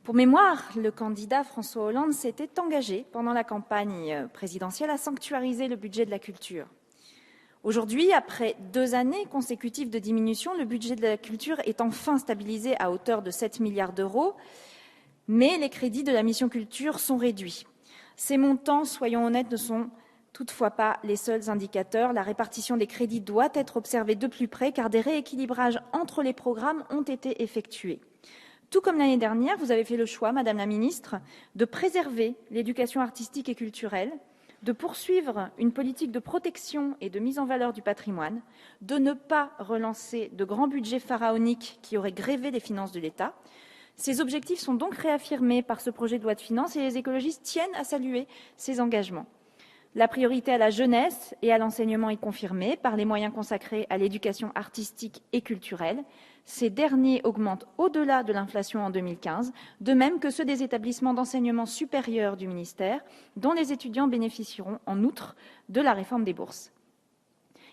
Pour mémoire, le candidat François Hollande s'était engagé pendant la campagne présidentielle à sanctuariser le budget de la culture. Aujourd'hui, après 2 années consécutives de diminution, le budget de la culture est enfin stabilisé à hauteur de 7 milliards d'euros, mais les crédits de la mission culture sont réduits. Ces montants, soyons honnêtes, ne sont toutefois pas les seuls indicateurs. La répartition des crédits doit être observée de plus près car des rééquilibrages entre les programmes ont été effectués. Tout comme l'année dernière, vous avez fait le choix, Madame la Ministre, de préserver l'éducation artistique et culturelle, de poursuivre une politique de protection et de mise en valeur du patrimoine, de ne pas relancer de grands budgets pharaoniques qui auraient grévé les finances de l'État. Ces objectifs sont donc réaffirmés par ce projet de loi de finances et les écologistes tiennent à saluer ces engagements. La priorité à la jeunesse et à l'enseignement est confirmée par les moyens consacrés à l'éducation artistique et culturelle. Ces derniers augmentent au-delà de l'inflation en 2015, de même que ceux des établissements d'enseignement supérieur du ministère, dont les étudiants bénéficieront en outre de la réforme des bourses.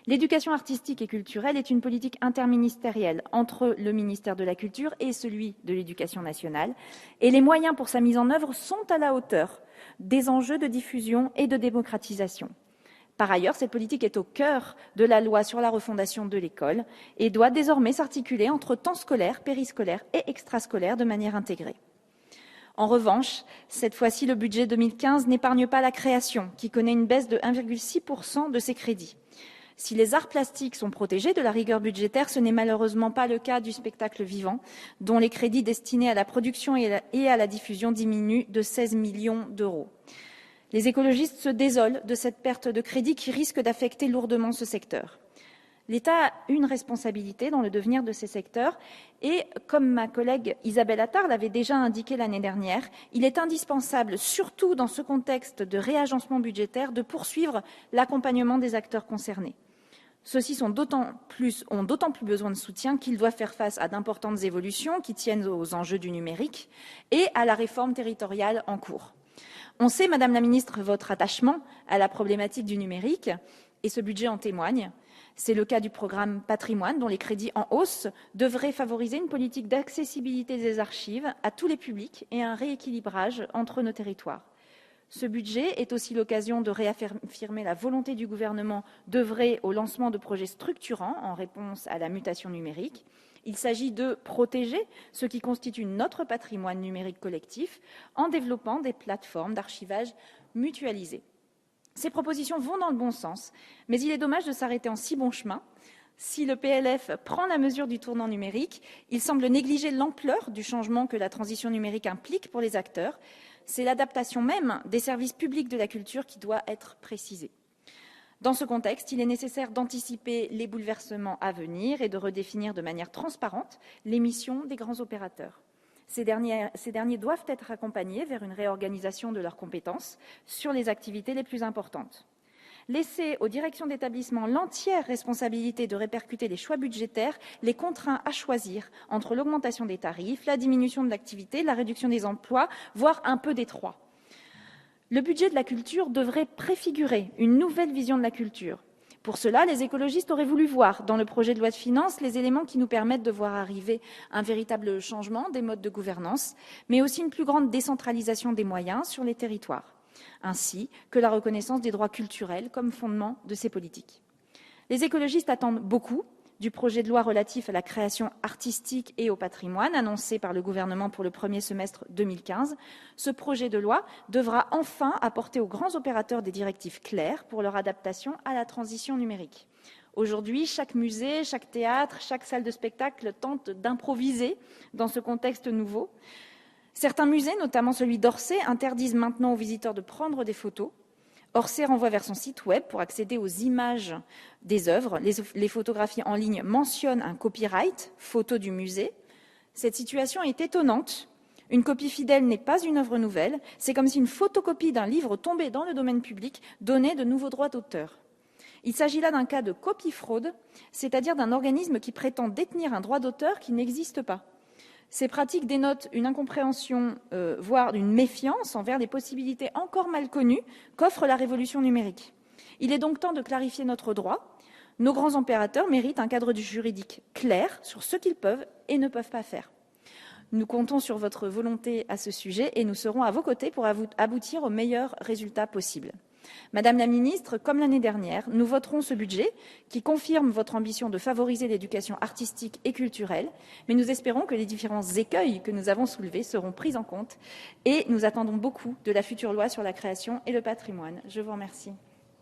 L'éducation artistique et culturelle est une politique interministérielle entre le ministère de la Culture et celui de l'Éducation nationale, et les moyens pour sa mise en œuvre sont à la hauteur des enjeux de diffusion et de démocratisation. Par ailleurs, cette politique est au cœur de la loi sur la refondation de l'école et doit désormais s'articuler entre temps scolaire, périscolaire et extrascolaire de manière intégrée. En revanche, cette fois-ci, le budget 2015 n'épargne pas la création, qui connaît une baisse de 1,6% de ses crédits. Si les arts plastiques sont protégés de la rigueur budgétaire, ce n'est malheureusement pas le cas du spectacle vivant, dont les crédits destinés à la production et à la diffusion diminuent de 16 millions d'euros. Les écologistes se désolent de cette perte de crédit qui risque d'affecter lourdement ce secteur. L'État a une responsabilité dans le devenir de ces secteurs et, comme ma collègue Isabelle Attard l'avait déjà indiqué l'année dernière, il est indispensable, surtout dans ce contexte de réagencement budgétaire, de poursuivre l'accompagnement des acteurs concernés. Ceux-ci ont d'autant plus besoin de soutien qu'ils doivent faire face à d'importantes évolutions qui tiennent aux enjeux du numérique et à la réforme territoriale en cours. On sait, Madame la Ministre, votre attachement à la problématique du numérique et ce budget en témoigne. C'est le cas du programme Patrimoine, dont les crédits en hausse devraient favoriser une politique d'accessibilité des archives à tous les publics et un rééquilibrage entre nos territoires. Ce budget est aussi l'occasion de réaffirmer la volonté du gouvernement d'œuvrer au lancement de projets structurants en réponse à la mutation numérique. Il s'agit de protéger ce qui constitue notre patrimoine numérique collectif en développant des plateformes d'archivage mutualisées. Ces propositions vont dans le bon sens, mais il est dommage de s'arrêter en si bon chemin. Si le PLF prend la mesure du tournant numérique, il semble négliger l'ampleur du changement que la transition numérique implique pour les acteurs. C'est l'adaptation même des services publics de la culture qui doit être précisée. Dans ce contexte, il est nécessaire d'anticiper les bouleversements à venir et de redéfinir de manière transparente les missions des grands opérateurs. Ces derniers doivent être accompagnés vers une réorganisation de leurs compétences sur les activités les plus importantes. Laisser aux directions d'établissement l'entière responsabilité de répercuter les choix budgétaires les contraint à choisir entre l'augmentation des tarifs, la diminution de l'activité, la réduction des emplois, voire un peu des trois. Le budget de la culture devrait préfigurer une nouvelle vision de la culture. Pour cela, les écologistes auraient voulu voir dans le projet de loi de finances les éléments qui nous permettent de voir arriver un véritable changement des modes de gouvernance, mais aussi une plus grande décentralisation des moyens sur les territoires, ainsi que la reconnaissance des droits culturels comme fondement de ces politiques. Les écologistes attendent beaucoup du projet de loi relatif à la création artistique et au patrimoine annoncé par le gouvernement pour le premier semestre 2015. Ce projet de loi devra enfin apporter aux grands opérateurs des directives claires pour leur adaptation à la transition numérique. Aujourd'hui, chaque musée, chaque théâtre, chaque salle de spectacle tente d'improviser dans ce contexte nouveau. Certains musées, notamment celui d'Orsay, interdisent maintenant aux visiteurs de prendre des photos. Orsay renvoie vers son site web pour accéder aux images des œuvres. Les photographies en ligne mentionnent un copyright, photo du musée. Cette situation est étonnante. Une copie fidèle n'est pas une œuvre nouvelle. C'est comme si une photocopie d'un livre tombé dans le domaine public donnait de nouveaux droits d'auteur. Il s'agit là d'un cas de copie fraude, c'est-à-dire d'un organisme qui prétend détenir un droit d'auteur qui n'existe pas. Ces pratiques dénotent une incompréhension, voire une méfiance envers les possibilités encore mal connues qu'offre la révolution numérique. Il est donc temps de clarifier notre droit. Nos grands opérateurs méritent un cadre juridique clair sur ce qu'ils peuvent et ne peuvent pas faire. Nous comptons sur votre volonté à ce sujet et nous serons à vos côtés pour aboutir aux meilleurs résultats possibles. Madame la ministre, comme l'année dernière, nous voterons ce budget qui confirme votre ambition de favoriser l'éducation artistique et culturelle, mais nous espérons que les différents écueils que nous avons soulevés seront pris en compte et nous attendons beaucoup de la future loi sur la création et le patrimoine. Je vous remercie.